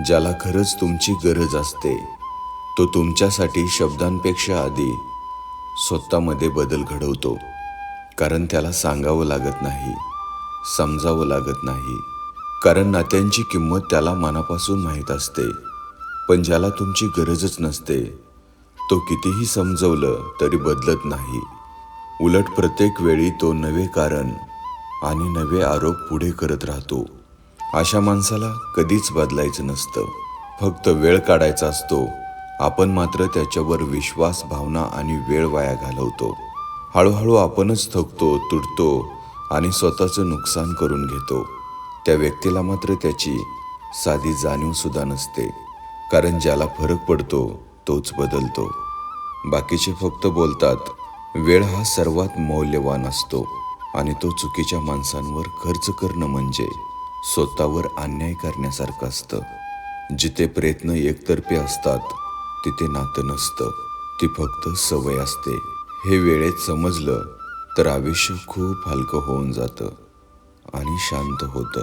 ज्याला खरंच तुमची गरज असते तो तुमच्यासाठी शब्दांपेक्षा आधी स्वतःमध्ये बदल घडवतो. कारण त्याला सांगावं लागत नाही, समजावं लागत नाही. कारण नात्यांची किंमत त्याला मनापासून माहीत असते. पण ज्याला तुमची गरजच नसते तो कितीही समजवलं तरी बदलत नाही. उलट प्रत्येक वेळी तो नवे कारण आणि नवे आरोप पुढे करत राहतो. अशा माणसाला कधीच बदलायचं नसतं, फक्त वेळ काढायचा असतो. आपण मात्र त्याच्यावर विश्वास, भावना आणि वेळ वाया घालवतो. हळूहळू आपणच थकतो, तुटतो आणि स्वतःचं नुकसान करून घेतो. त्या व्यक्तीला मात्र त्याची साधी जाणीवसुद्धा नसते. कारण ज्याला फरक पडतो तोच बदलतो. बाकीचे फक्त बोलतात. वेळ हा सर्वात मौल्यवान असतो आणि तो चुकीच्या माणसांवर खर्च करणं म्हणजे स्वतःवर अन्याय करण्यासारखं असतं. जिथे प्रयत्न एकतर्फे असतात तिथे नातं नसतं, ती फक्त सवय असते. हे वेळेत समजलं तर आयुष्य खूप हलकं होऊन जातं आणि शांत होतं.